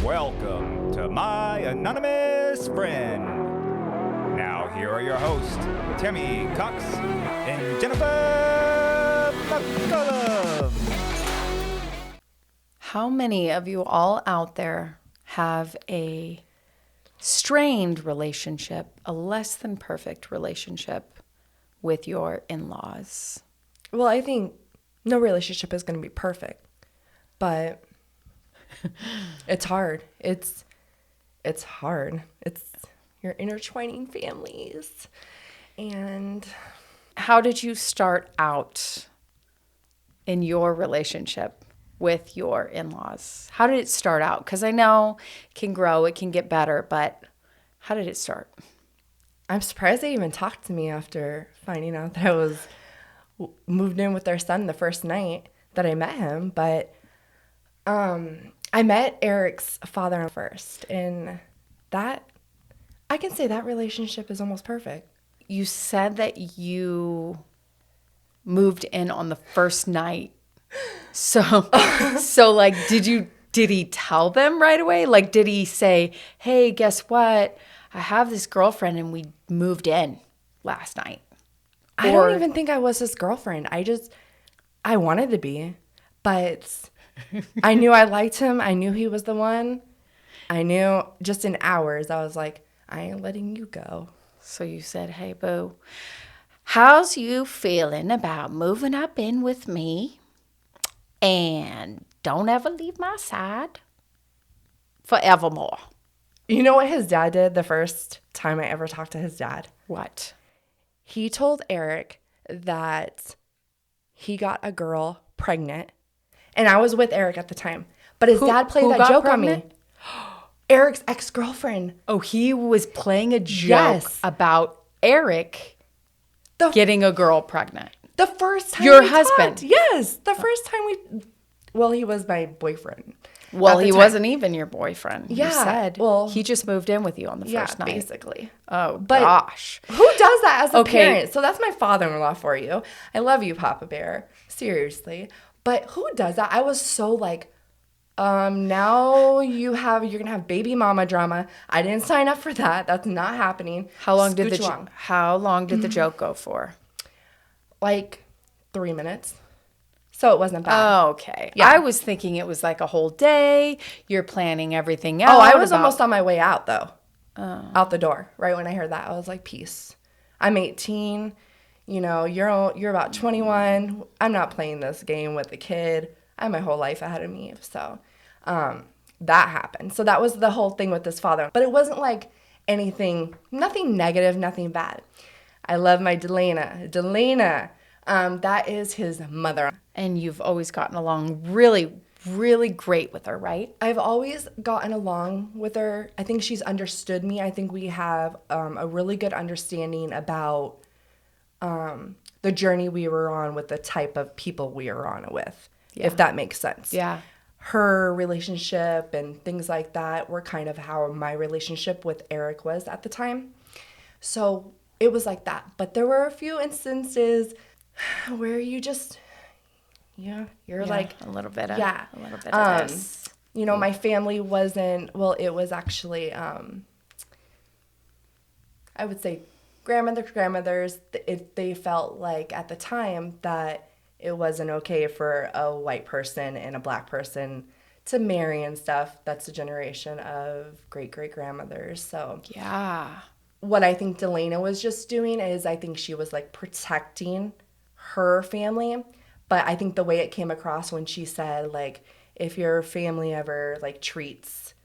Welcome to my anonymous friend. Now here are your hosts, Tammy Cox and Jennifer McCullum. How many of you all out there have a strained relationship, a less than perfect relationship with your in-laws? Well, I think no relationship is going to be perfect, but it's hard. It's hard. You're intertwining families. And how did you start out in your relationship with your in-laws? How did it start out? Because I know it can grow, it can get better, but how did it start? I'm surprised they even talked to me after finding out that I was moved in with their son the first night that I met him. But I met Eric's father first, and that, I can say that relationship is almost perfect. You said that you moved in on the first night. So like, did he tell them right away? Like, did he say, hey, guess what? I have this girlfriend and we moved in last night? I don't even think I was his girlfriend. I wanted to be, but I knew I liked him. I knew he was the one. I knew just in hours, I was like, I ain't letting you go. So you said, hey, boo, how's you feeling about moving up in with me? And don't ever leave my side forevermore. You know what his dad did the first time I ever talked to his dad? What? He told Eric that he got a girl pregnant. And I was with Eric at the time. But his dad played that joke pregnant on me. Eric's ex-girlfriend. Oh, he was playing a joke about Eric getting a girl pregnant. The first time your husband. Talked. Yes. The first time he was my boyfriend. Well, he wasn't even your boyfriend. Yeah. You said. Well, he just moved in with you on the first night. Basically. Oh, but gosh. Who does that as a parent? So that's my father-in-law for you. I love you, Papa Bear. Seriously. But who does that? I was so like, now you're going to have baby mama drama. I didn't sign up for that. That's not happening. How long did the joke go for? Like 3 minutes. So it wasn't bad. Oh, okay. Yeah. I was thinking it was like a whole day. You're planning everything out. Oh, I was almost on my way out, though. Oh. Out the door. Right when I heard that, I was like, peace. I'm 18. You know, you're about 21. I'm not playing this game with a kid. I have my whole life ahead of me. So that happened. So that was the whole thing with this father. But it wasn't like nothing negative, nothing bad. I love my Delana. That is his mother. And you've always gotten along really, really great with her, right? I've always gotten along with her. I think she's understood me. I think we have a really good understanding about the journey we were on with the type of people we were on it with, if that makes sense. Yeah. Her relationship and things like that were kind of how my relationship with Eric was at the time. So it was like that. But there were a few instances where you just, you're like a little bit of this. You know, my family wasn't, well, it was actually, I would say grandmothers, they felt like at the time that it wasn't okay for a white person and a black person to marry and stuff. That's a generation of great-great-grandmothers. So yeah. What I think Delana was just doing is I think she was like protecting her family. But I think the way it came across when she said, like, if your family ever, like, treats,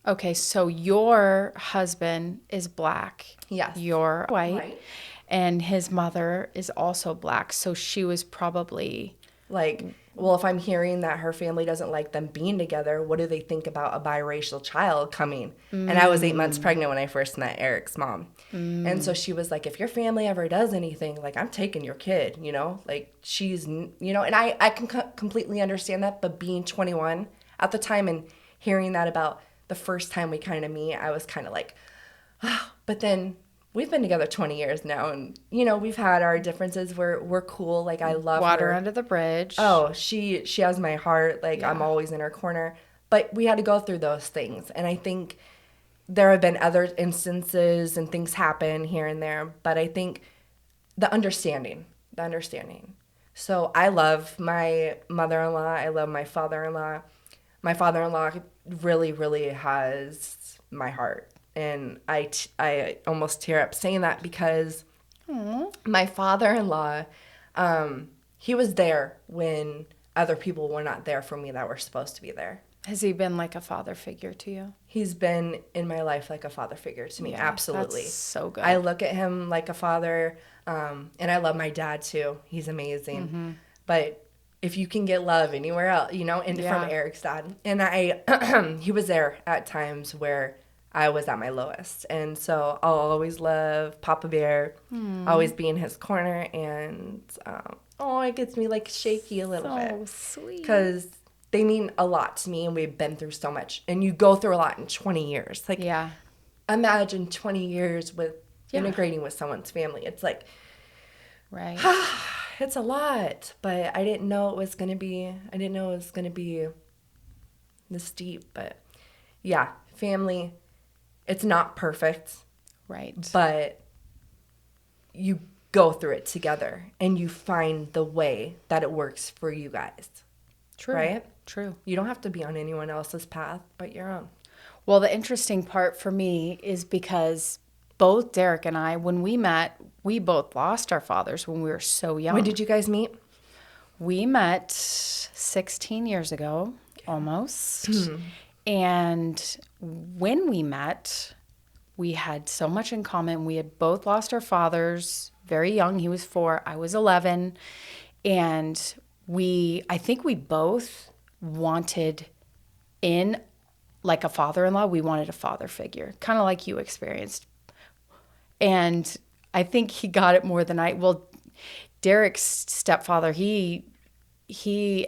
Okay, so your husband is black. Yes. You're white. And his mother is also black. So she was probably... like, well, if I'm hearing that her family doesn't like them being together, what do they think about a biracial child coming? And I was 8 months pregnant when I first met Eric's mom. And so she was like, if your family ever does anything, like, I'm taking your kid, like, she's, and I can completely understand that. But being 21 at the time and hearing that about the first time we kind of meet, I was kind of like, oh. But then we've been together 20 years now, and, we've had our differences. We're cool. Like, I love Water her. under the bridge. Oh, she has my heart. Like, yeah. I'm always in her corner. But we had to go through those things. And I think there have been other instances and things happen here and there. But I think the understanding. So I love my mother-in-law. I love my father-in-law. My father-in-law really, really has my heart. And I almost tear up saying that because my father-in-law, he was there when other people were not there for me that were supposed to be there. Has he been like a father figure to you? He's been in my life like a father figure to me, absolutely. That's so good. I look at him like a father, and I love my dad too. He's amazing. But if you can get love anywhere else, and from Eric's dad. And he was there at times where I was at my lowest. And so I'll always love Papa Bear, always be in his corner. And, it gets me like shaky a little bit. Oh, sweet. Because they mean a lot to me and we've been through so much. And you go through a lot in 20 years. Like, imagine 20 years with integrating with someone's family. It's like, right. It's a lot, but I didn't know it was going to be this deep. But yeah, family, it's not perfect. Right. But you go through it together and you find the way that it works for you guys. True. Right? True. You don't have to be on anyone else's path but your own. Well, the interesting part for me is because both Derek and I, when we met, we both lost our fathers when we were so young. When did you guys meet? We met 16 years ago, almost. And when we met, we had so much in common. We had both lost our fathers very young. He was 4, I was 11. And I think we both wanted like a father-in-law, we wanted a father figure, kind of like you experienced. And I think he got it more than Derek's stepfather, he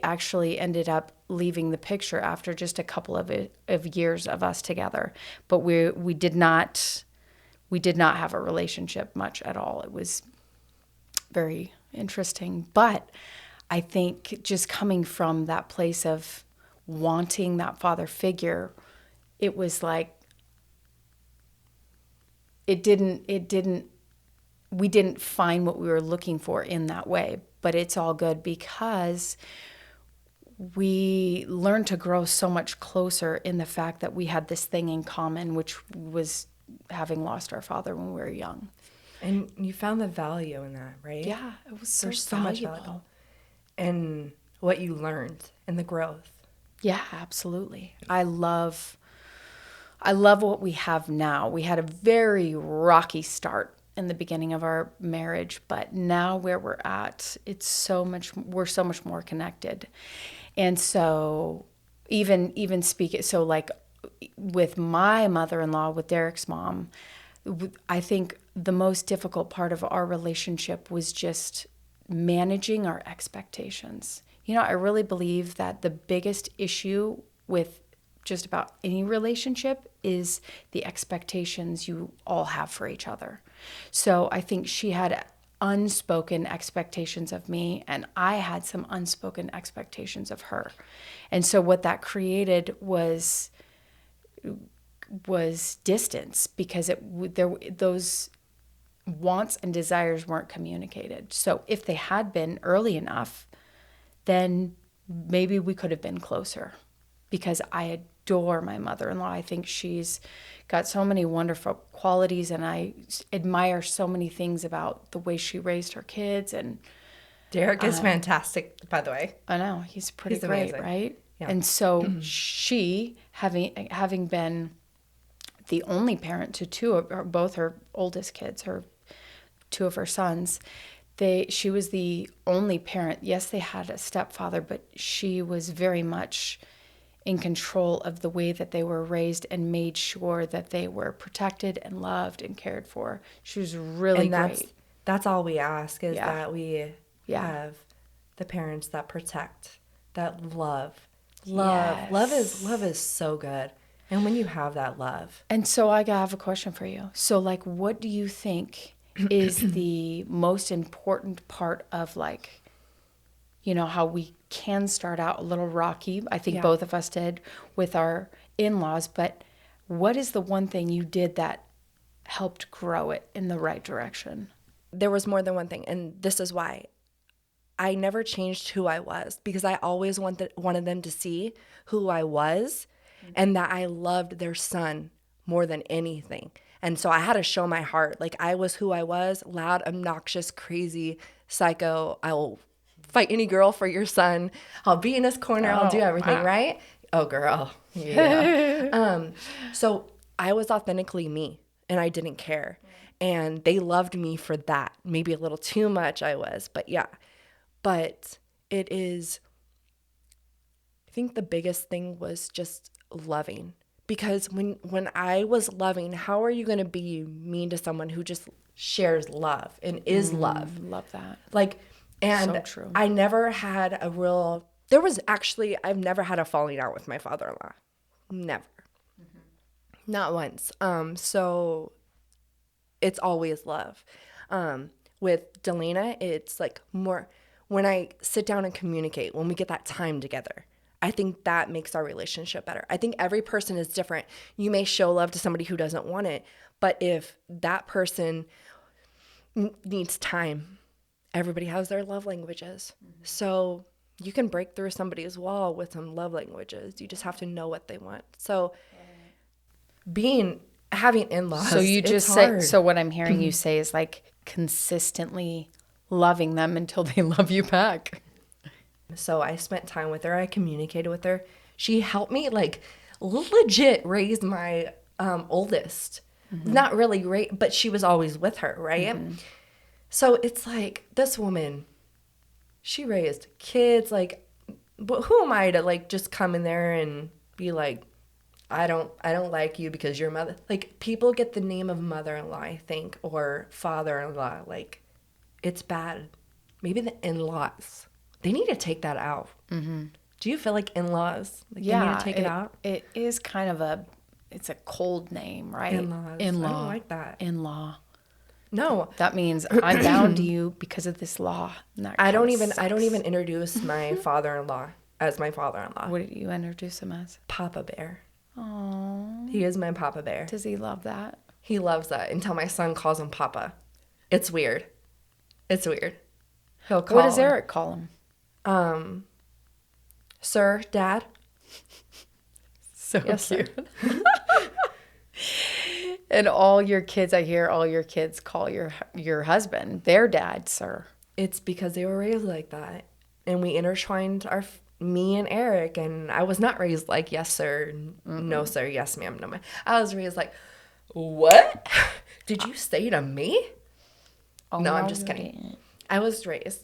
actually ended up leaving the picture after just a couple of years of us together. But we did not have a relationship much at all. It was very interesting. But I think just coming from that place of wanting that father figure, it was like we didn't find what we were looking for in that way. But it's all good because we learned to grow so much closer in the fact that we had this thing in common, which was having lost our father when we were young. And you found the value in that, right? Yeah, it was There's so valuable. much value. And what you learned and the growth. Yeah, absolutely. I love what we have now. We had a very rocky start in the beginning of our marriage, but now where we're at, we're so much more connected. And so even speaking, so like with my mother-in-law, with Derek's mom, I think the most difficult part of our relationship was just managing our expectations. I really believe that the biggest issue with just about any relationship is the expectations you all have for each other. So I think she had unspoken expectations of me, and I had some unspoken expectations of her. And so what that created was distance because those wants and desires weren't communicated. So if they had been early enough, then maybe we could have been closer because I adore my mother-in-law. I think she's got so many wonderful qualities, and I admire so many things about the way she raised her kids. And Derek is fantastic, by the way. I know, he's great, amazing. Right? Yeah. And so she, having been the only parent to both her oldest kids, two of her sons, she was the only parent. Yes, they had a stepfather, but she was very much in control of the way that they were raised and made sure that they were protected and loved and cared for. She was really great. That's all we ask is that we have the parents that protect, that love. Yes. Love is so good. And when you have that love. And so I have a question for you. So like, what do you think is the most important part of like you know, how we can start out a little rocky. I think Yeah. both of us did with our in-laws, but what is the one thing you did that helped grow it in the right direction? There was more than one thing, and this is why. I never changed who I was because I always wanted them to see who I was and that I loved their son more than anything. And so I had to show my heart. Like, I was who I was, loud, obnoxious, crazy, psycho. I will fight any girl for your son. I'll be in his corner. I'll do everything, right? Oh, girl. Yeah. So I was authentically me and I didn't care. And they loved me for that. Maybe a little too much I was, but yeah. But it is, I think the biggest thing was just loving. Because when I was loving, how are you going to be mean to someone who just shares love and is love? Love that. Like, and So true. I never had I've never had a falling out with my father-in-law. Never. Not once. So it's always love. With Delana, it's like more when I sit down and communicate, when we get that time together. I think that makes our relationship better. I think every person is different. You may show love to somebody who doesn't want it, but if that person needs time, everybody has their love languages. So you can break through somebody's wall with some love languages. You just have to know what they want. So having in-laws, So you it's just hard. say, so what I'm hearing you say is like consistently loving them until they love you back. So I spent time with her. I communicated with her. She helped me like legit raise my oldest. Not really great, but she was always with her, right? So it's like this woman, she raised kids. Like, but who am I to like just come in there and be like, I don't like you because you're mother. Like, people get the name of mother-in-law, I think, or father-in-law. Like, it's bad. Maybe the in-laws. They need to take that out. Do you feel like in-laws? Like, they need to take it out? It is kind of it's a cold name, right? In-laws. In-law. I don't like that. In-law. No. That means I'm bound to you because of this law. And that I don't kinda even sucks. introduce my father-in-law as my father-in-law. What did you introduce him as? Papa Bear. Oh, He is my Papa Bear. does he love that? He loves that until my son calls him Papa. It's weird. It's weird. He'll call What does him, Eric call him? Sir, Dad. So Yes, sir. cute. And all your kids, I hear all your kids call your husband their dad, sir. It's because they were raised like that. And we intertwined me and Eric, and I was not raised like, yes, sir, no, sir, yes, ma'am, no, ma'am. I was raised like, what? Did you say to me? No, I'm just kidding. I was raised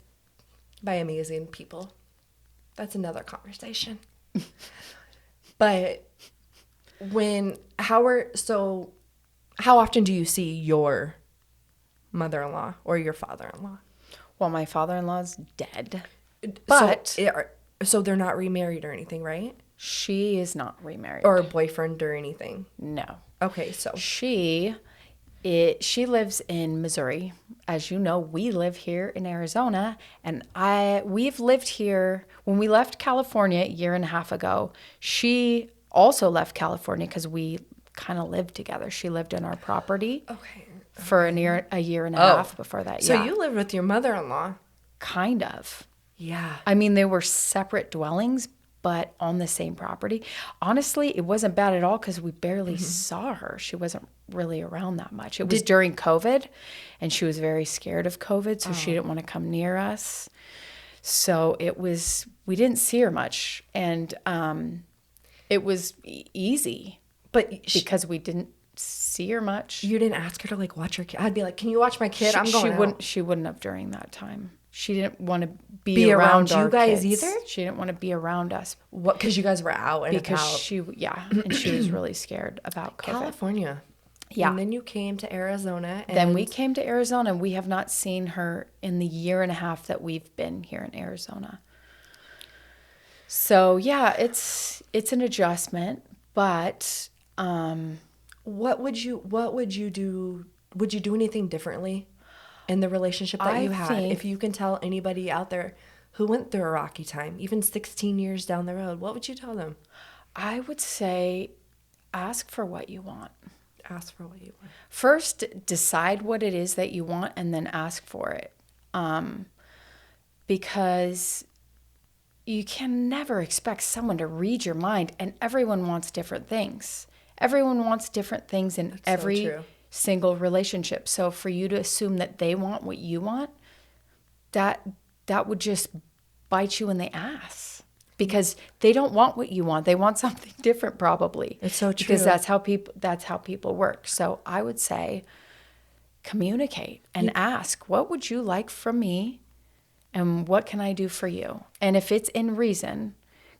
by amazing people. That's another conversation. But how often do you see your mother-in-law or your father-in-law? Well, my father-in-law's dead, but So they're not remarried or anything, right? she is not remarried. Or a boyfriend or anything. No. Okay, so She lives in Missouri. As you know, we live here in Arizona, and we've lived here. When we left California a year and a half ago, she also left California because we kind of lived together. She lived in our property for a year and a half before that. So yeah. you lived with your mother-in-law. Kind of. Yeah. I mean, they were separate dwellings, but on the same property. Honestly, it wasn't bad at all because we barely saw her. She wasn't really around that much. It was during COVID, and she was very scared of COVID, so she didn't want to come near us. So we didn't see her much, and it was easy, But because we didn't see her much. you didn't ask her to like watch your kid. I'd be like, "Can you watch my kid? I'm going out." She wouldn't have during that time. She didn't want to be around you our guys kids. either? She didn't want to be around us What? Because you guys were out and because about. and she was really scared about COVID. California. Yeah. And then you came to Arizona. And Then we came to Arizona, and we have not seen her in the year and a half that we've been here in Arizona. So yeah, it's an adjustment, but What would you do? Would you do anything differently in the relationship that I you had? think- If you can tell anybody out there who went through a rocky time, even 16 years down the road, what would you tell them? I would say ask for what you want. Ask for what you want. First, decide what it is that you want and then ask for it. Because you can never expect someone to read your mind, and everyone wants different things. Everyone wants different things in every single relationship. So for you to assume that they want what you want, that would just bite you in the ass, because they don't want what you want. They want something different, probably. It's so true. Because that's how people work. So I would say communicate and ask, what would you like from me? And what can I do for you? And if it's in reason,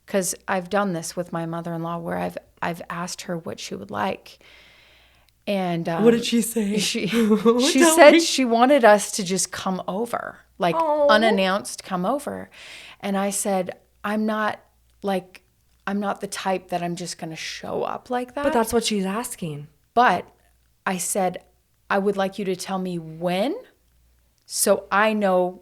because I've done this with my mother-in-law where I've asked her what she would like. And what did she say? She said she wanted us to just come over, like unannounced come over. And I said, I'm not the type that I'm just going to show up like that. But that's what she's asking. But I said, I would like you to tell me when, so I know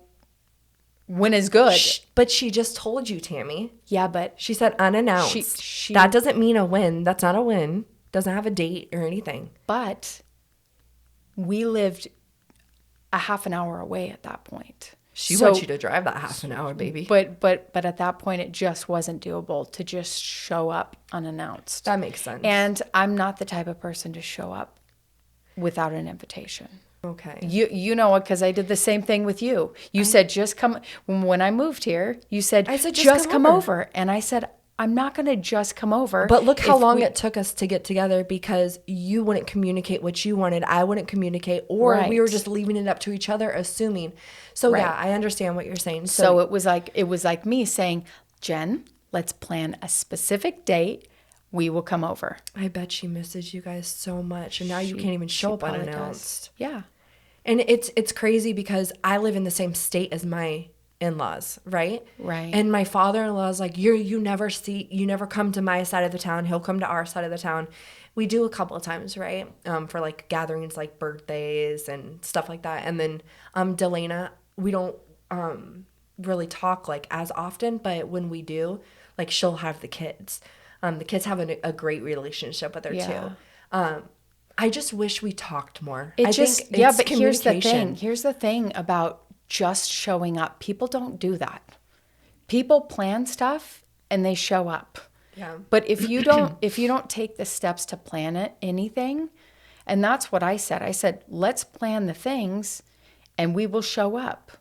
when is good. But she just told you, Tammy. Yeah, but she said unannounced. She that doesn't mean a win. That's not a win. Doesn't have a date or anything. But we lived a half an hour away at that point. She wants you to drive that half an hour, baby. But at that point, it just wasn't doable to just show up unannounced. That makes sense. And I'm not the type of person to show up without an invitation. Okay. You know it, because I did the same thing with you. You said, just come. When I moved here, you said, just come over. And I said, I'm not going to just come over. But look how long it took us to get together, because you wouldn't communicate what you wanted. I wouldn't communicate, or we were just leaving it up to each other, assuming. So yeah, I understand what you're saying. So it was like me saying, Jen, let's plan a specific date. We will come over. I bet she misses you guys so much, and now you can't even show up unannounced. Yeah. And it's crazy because I live in the same state as my in-laws, right? Right. And my father-in-law is like, you never come to my side of the town. He'll come to our side of the town. We do a couple of times, right? For like gatherings, like birthdays and stuff like that. And then Delana, we don't really talk like as often, but when we do, like she'll have the kids. The kids have a great relationship with her too. I just wish we talked more. But here's the thing. Here's the thing about just showing up. People don't do that. People plan stuff and they show up. Yeah. But if you don't take the steps to plan anything, and that's what I said. I said, let's plan the things and we will show up.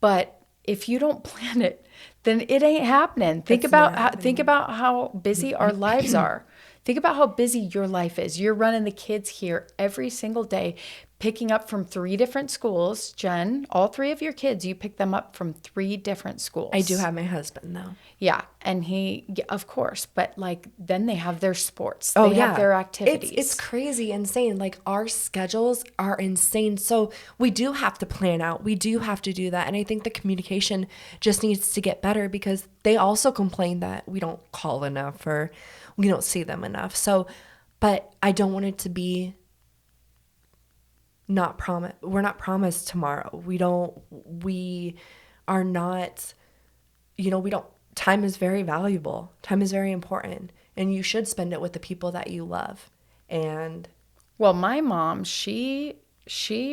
But if you don't plan it, then it ain't happening. Think about how busy our lives are. Think about how busy your life is. You're running the kids here every single day, picking up from 3 different schools. Jen, all 3 of your kids, you pick them up from 3 different schools. I do have my husband, though. Yeah, and of course, but like then they have their sports. They have their activities. It's crazy, insane. Like our schedules are insane. So we do have to plan out. We do have to do that. And I think the communication just needs to get better, because they also complain that we don't call enough or we don't see them enough. So, but I don't want it to be not promised. We're not promised tomorrow. We are not, we don't, time is very valuable. Time is very important, and you should spend it with the people that you love. And well, my mom, she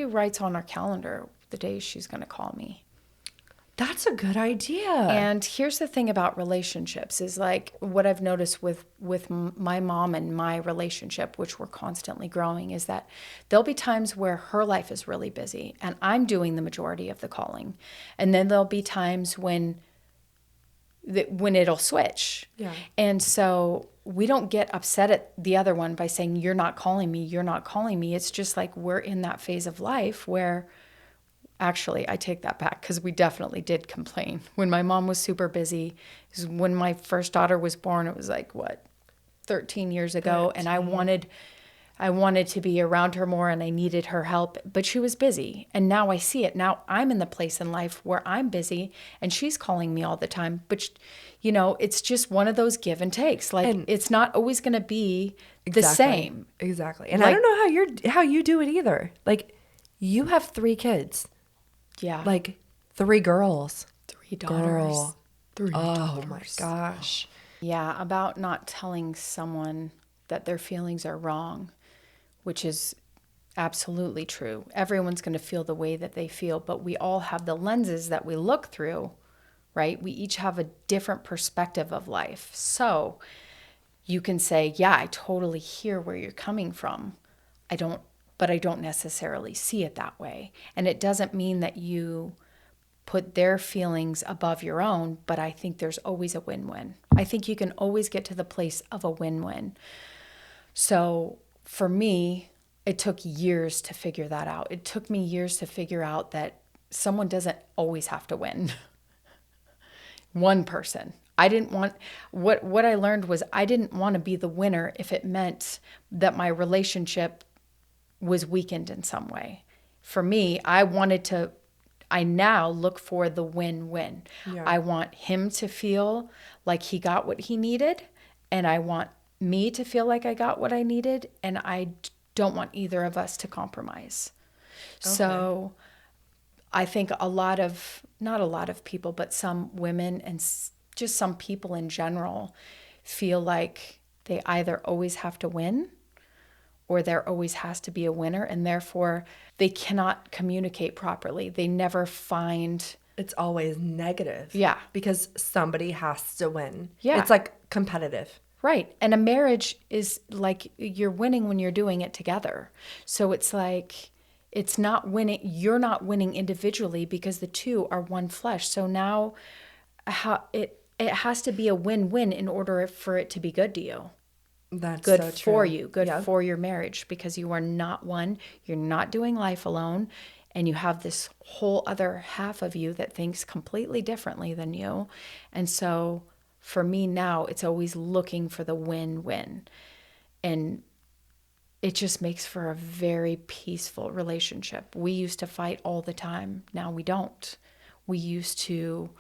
writes on her calendar the days she's going to call me. That's a good idea. And here's the thing about relationships is like what I've noticed with my mom and my relationship, which we're constantly growing, is that there'll be times where her life is really busy and I'm doing the majority of the calling. And then there'll be times when it'll switch. Yeah. And so we don't get upset at the other one by saying, you're not calling me. It's just like we're in that phase of life where, actually, I take that back, because we definitely did complain. When my mom was super busy, when my first daughter was born, it was like, 13 years ago. 13. And I wanted to be around her more and I needed her help, but she was busy. And now I see it. Now I'm in the place in life where I'm busy and she's calling me all the time. But, it's just one of those give and takes. Like, it's not always going to be the same. Exactly. And I don't know how you do it either. Like, you have 3 kids. Yeah. Like 3 girls. 3 daughters. Girl. 3 Oh, daughters. my gosh. Yeah, about not telling someone that their feelings are wrong, which is absolutely true. Everyone's going to feel the way that they feel, but we all have the lenses that we look through, right? We each have a different perspective of life. So you can say, yeah, I totally hear where you're coming from. But I don't necessarily see it that way. And it doesn't mean that you put their feelings above your own, but I think there's always a win-win. I think you can always get to the place of a win-win. So for me, it took years to figure that out. It took me years to figure out that someone doesn't always have to win. One person. I didn't want, what I learned was I didn't want to be the winner if it meant that my relationship was weakened in some way. For me, I now look for the win-win. Yeah. I want him to feel like he got what he needed, and I want me to feel like I got what I needed, and I don't want either of us to compromise. Okay. So I think not a lot of people, but some women and just some people in general feel like they either always have to win or there always has to be a winner, and therefore they cannot communicate properly. They never find... It's always negative. Yeah. Because somebody has to win. Yeah. It's like competitive. Right. And a marriage is like you're winning when you're doing it together. So it's like it's not winning. You're not winning individually because the two are one flesh. So now it has to be a win-win in order for it to be good to you. That's good so for true. you, good for your marriage, because you are not one, you're not doing life alone, and you have this whole other half of you that thinks completely differently than you. And so for me now, it's always looking for the win-win. And it just makes for a very peaceful relationship. We used to fight all the time. Now we don't. We used to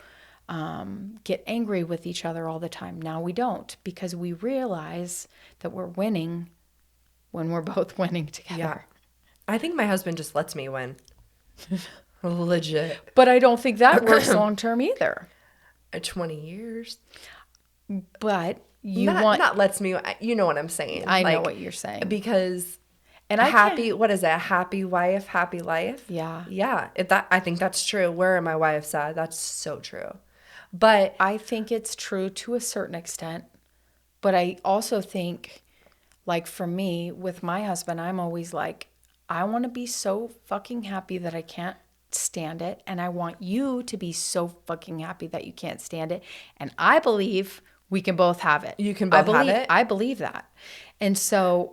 get angry with each other all the time. Now we don't, because we realize that we're winning when we're both winning together. Yeah. I think my husband just lets me win. Legit. But I don't think that works long term either. 20 years. But not lets me, you know what I'm saying. I know what you're saying. Because and what is it? A happy wife, happy life? Yeah. Yeah. I think that's true. Where my wife said, that's so true. But I think it's true to a certain extent. But I also think, like for me, with my husband, I'm always like, I want to be so fucking happy that I can't stand it. And I want you to be so fucking happy that you can't stand it. And I believe we can both have it. You can both have it? I believe that. And so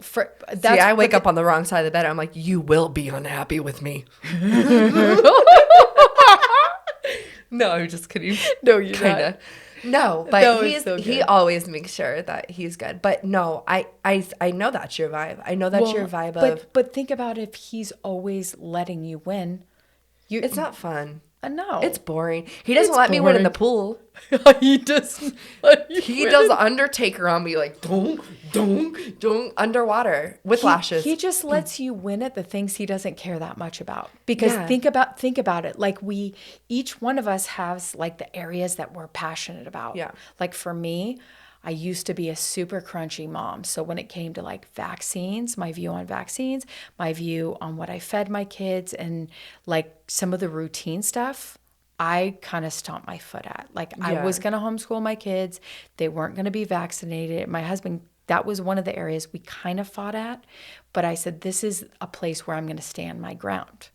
I wake up on the wrong side of the bed. I'm like, you will be unhappy with me. No, I'm just kidding. No, you're Kinda. not. No, but No, it's so he good. always makes sure that he's good. But no, I know that's your vibe. I know that's your vibe of. But think about if he's always letting you win. It's not fun. No. It's boring. He doesn't let me win in the pool. He does. He does the Undertaker on me, like dong, dong, dong, underwater with lashes. He just lets you win at the things he doesn't care that much about. Because think about it. Like each one of us has like the areas that we're passionate about. Yeah. Like for me, I used to be a super crunchy mom. So when it came to like vaccines, my view on vaccines, my view on what I fed my kids, and like some of the routine stuff, I kind of stomped my foot at. Like I was going to homeschool my kids. They weren't going to be vaccinated. My husband, that was one of the areas we kind of fought at. But I said, this is a place where I'm going to stand my ground.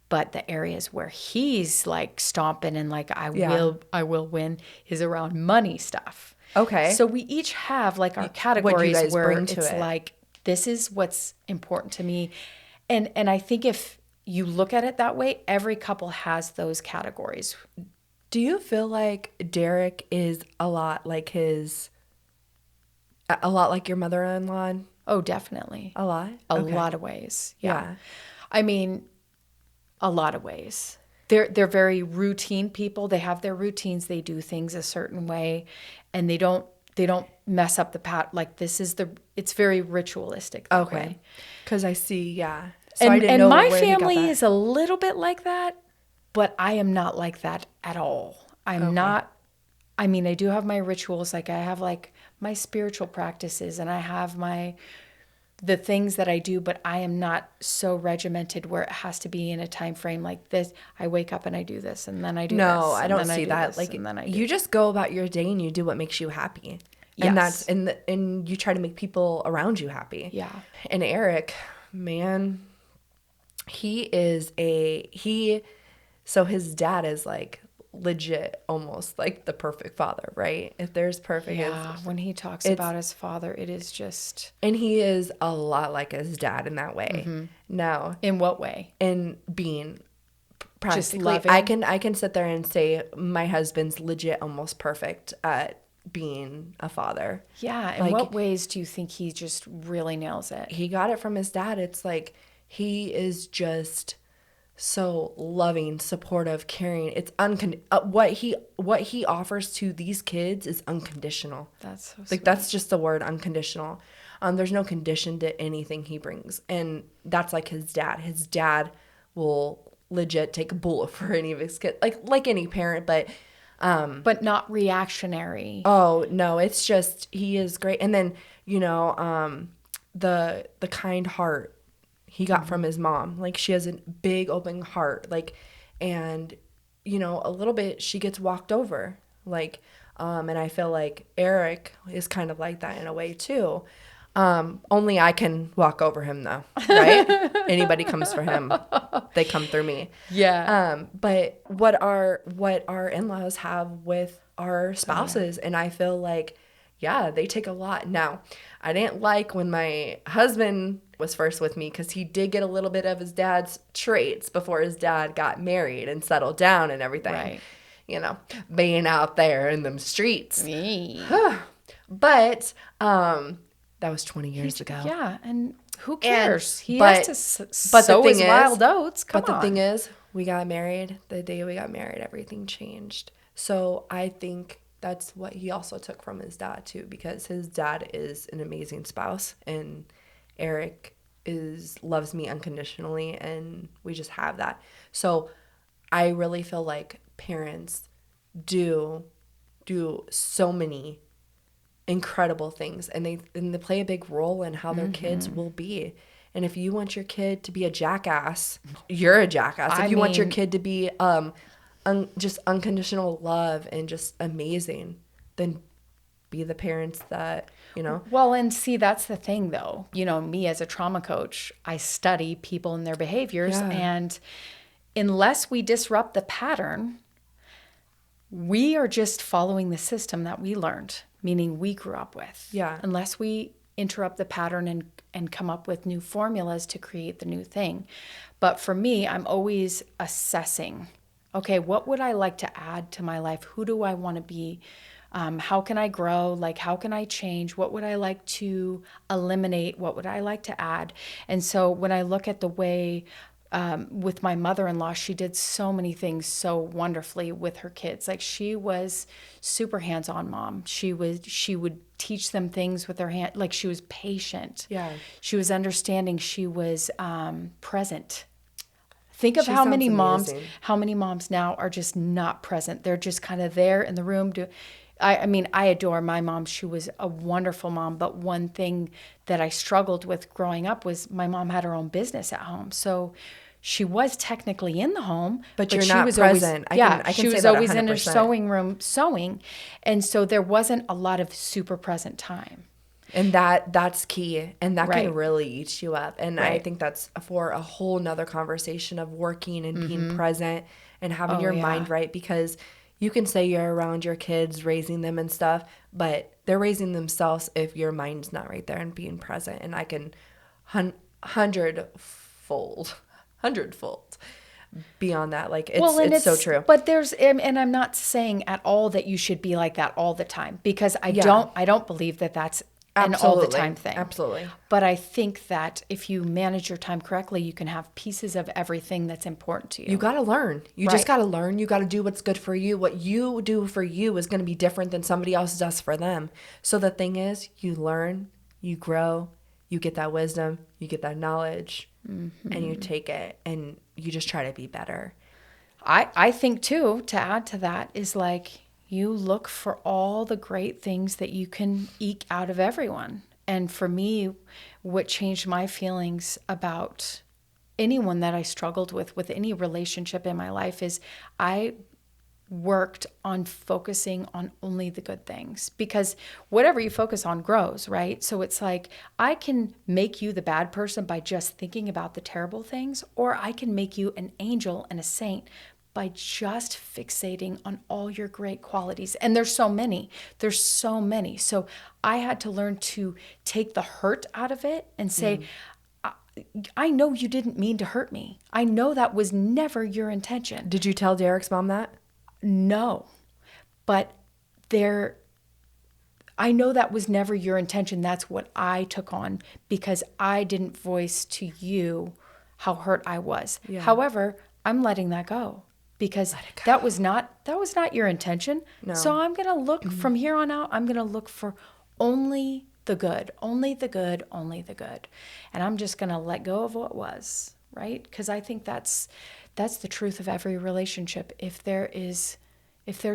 But the areas where he's like stomping and like I will win is around money stuff. Okay. So we each have like our categories where it's it? like, this is what's important to me. And I think if you look at it that way, every couple has those categories. Do you feel like Derek is a lot like your mother-in-law? Oh, definitely. A lot? A Okay. lot of ways. Yeah. Yeah. I mean, a lot of ways. They're very routine people. They have their routines. They do things a certain way, and they don't mess up the path. Like it's very ritualistic that way. Because I see, yeah. So And, I didn't and know my where he got family that. is a little bit like that, but I am not like that at all. I'm not, I mean, I do have my rituals. Like I have like my spiritual practices and I have the things that I do, but I am not so regimented where it has to be in a time frame like this. I wake up and I do this and then I do this. No, I and don't then see do that. this, Like and then I do. you just go about your day and you do what makes you happy. And Yes. and you try to make people around you happy. Yeah. And Eric, man, so his dad is like legit almost like the perfect father, right? If there's perfect, Yeah. When he talks about his father, it is just. and he is a lot like his dad in that way. Now, In what way? in being practically, loving? I can sit there and say my husband's legit almost perfect at being a father. Yeah. In Like, what ways do you think he just really nails it? he got it from his dad. It's like he is just so loving, supportive, caring. It's what he offers to these kids is unconditional. That's so Like sweet. that's just the word, unconditional. There's no condition to anything he brings, and that's like his dad. His dad will legit take a bullet for any of his kids, like any parent, but. But not reactionary. Oh no, it's just he is great. And then the kind heart he got from his mom. Like she has a big open heart. Like, and a little bit she gets walked over. Like, and I feel like Eric is kind of like that in a way too. Only I can walk over him though, right? Anybody comes for him, they come through me. Yeah. But what our in-laws have with our spouses, and I feel like, yeah, they take a lot. Now, I didn't like when my husband was first with me because he did get a little bit of his dad's traits before his dad got married and settled down and everything. Right. Being out there in them streets. Me. But that was 20 years ago. Yeah, and who cares? He but- has to but the sow his thing is- wild oats. Come But the on. thing is, we got married. The day we got married, everything changed. So I think that's what he also took from his dad too, because his dad is an amazing spouse, and Eric loves me unconditionally, and we just have that. So I really feel like parents do so many incredible things, and they play a big role in how their kids will be. And if you want your kid to be a jackass, you're a jackass. If you want your kid to be just unconditional love and just amazing, then be the parents that, Well, and see, that's the thing, though. Me as a trauma coach, I study people and their behaviors, Yeah. and unless we disrupt the pattern, we are just following the system that we learned, meaning we grew up with. Yeah. Unless we interrupt the pattern and come up with new formulas to create the new thing. But for me, I'm always assessing, okay, what would I like to add to my life? Who do I want to be? How can I grow? Like, how can I change? What would I like to eliminate? What would I like to add? And so when I look at the way with my mother-in-law, she did so many things so wonderfully with her kids. Like, she was super hands-on mom. She would teach them things with her hand. Like, she was patient. Yeah. She was understanding. She was present. Think of She how many sounds amazing. moms now are just not present. They're just kind of there in the room. I adore my mom. She was a wonderful mom. But one thing that I struggled with growing up was my mom had her own business at home. So she was technically in the home, But you're she not was present. I can she say was that always in her 100%. sewing room sewing. And so there wasn't a lot of super present time. And that's key. And that Right. can really eat you up. And I Right. think that's for a whole nother conversation of working and being present and having your yeah. mind right, because you can say you're around your kids, raising them and stuff, but they're raising themselves if your mind's not right there and being present. And I can hundredfold beyond that. Like, it's so true. But and I'm not saying at all that you should be like that all the time, because I don't believe that that's an all the time thing. Absolutely. But I think that if you manage your time correctly, you can have pieces of everything that's important to you. You got to learn. You just Right. got to learn. You got to do what's good for you. What you do for you is going to be different than somebody else does for them. So the thing is, you learn, you grow, you get that wisdom, you get that knowledge, and you take it, and you just try to be better. I think too, to add to that, is like you look for all the great things that you can eke out of everyone. And for me, what changed my feelings about anyone that I struggled with any relationship in my life, is I worked on focusing on only the good things, because whatever you focus on grows, right? So it's like, I can make you the bad person by just thinking about the terrible things, or I can make you an angel and a saint by just fixating on all your great qualities. And there's so many. So I had to learn to take the hurt out of it and say, I know you didn't mean to hurt me. I know that was never your intention. Did you tell Derek's mom that? No, but I know that was never your intention. That's what I took on, because I didn't voice to you how hurt I was. Yeah. However, I'm letting that go, because that was not your intention. No. So I'm going to look from here on out. I'm going to look for only the good, only the good, only the good. And I'm just going to let go of what was, right? Because I think that's the truth of every relationship. If there's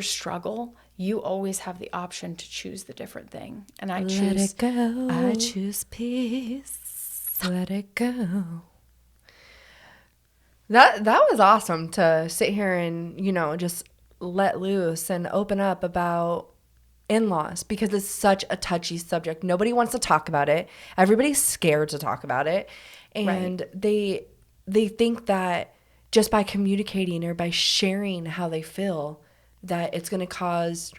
struggle, you always have the option to choose the different thing. And I choose... Let it go. I choose peace. Let it go. That was awesome to sit here and, just let loose and open up about in-laws, because it's such a touchy subject. Nobody wants to talk about it. Everybody's scared to talk about it. And they think that just by communicating or by sharing how they feel, that it's going to cause,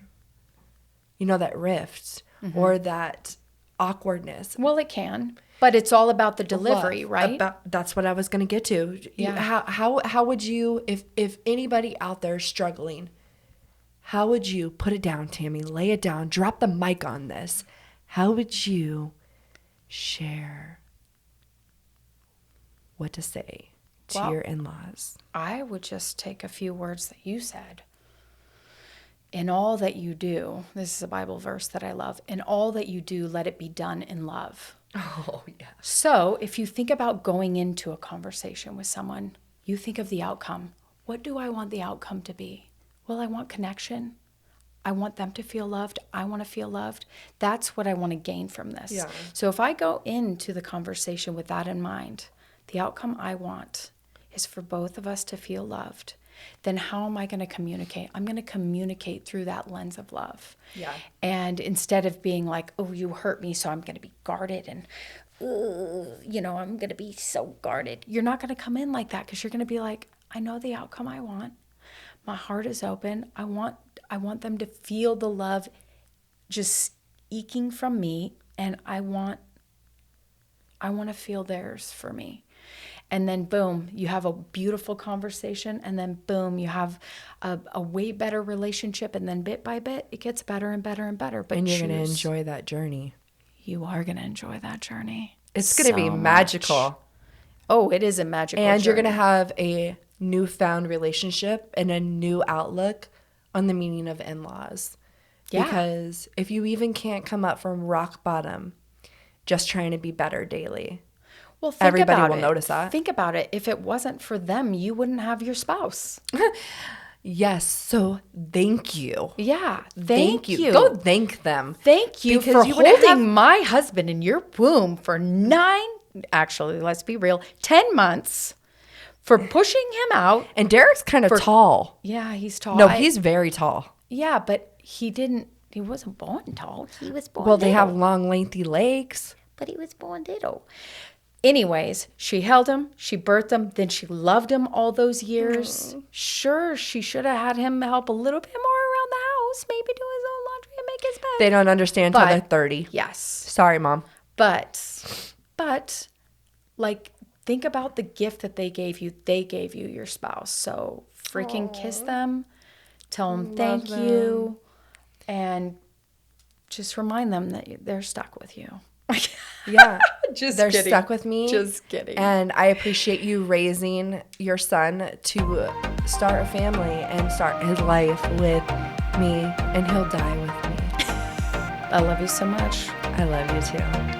that rift or that awkwardness. Well, it can, but it's all about the delivery, right? That's what I was going to get to. Yeah. How would you, if anybody out there is struggling, how would you put it down, Tammy? Lay it down. Drop the mic on this. How would you share what to say to your in-laws? I would just take a few words that you said. In all that you do, this is a Bible verse that I love, in all that you do, let it be done in love. Oh, yeah. So if you think about going into a conversation with someone, you think of the outcome. What do I want the outcome to be? Well, I want connection. I want them to feel loved. I want to feel loved. That's what I want to gain from this. Yeah. So if I go into the conversation with that in mind, the outcome I want is for both of us to feel loved. Then how am I going to communicate? I'm going to communicate through that lens of love. Yeah. And instead of being like, oh, you hurt me, so I'm going to be guarded and, I'm going to be so guarded. You're not going to come in like that, because you're going to be like, I know the outcome I want. My heart is open. I want them to feel the love just eking from me, and I want to feel theirs for me. And then boom, you have a beautiful conversation, and then boom, you have a way better relationship, and then bit by bit, it gets better and better and better. But you're going to enjoy that journey. You are going to enjoy that journey. It's going to be magical. Much. Oh, it is a magical journey. And you're going to have a newfound relationship and a new outlook on the meaning of in-laws. Yeah. Because if you even can't come up from rock bottom just trying to be better daily, well, everybody will notice that. Think about it. If it wasn't for them, you wouldn't have your spouse. Yes. So thank you. Yeah. Thank you. Go thank them. Thank you for holding my husband in your womb for 10 months. For pushing him out. And Derek's kind of tall. Yeah, he's tall. No, he's very tall. Yeah, but he wasn't born tall. He was born little. They have long, lengthy legs. But he was born little. Anyways, she held him, she birthed him, then she loved him all those years. Sure, she should have had him help a little bit more around the house, maybe do his own laundry and make his bed. They don't understand till they're 30. Yes. Sorry, Mom. But, like, think about the gift that they gave you. They gave you your spouse. So freaking kiss them, tell them thank you, and just remind them that they're stuck with you. Yeah. They're stuck with me. Just kidding. And I appreciate you raising your son to start a family and start his life with me, and he'll die with me. I love you so much. I love you too.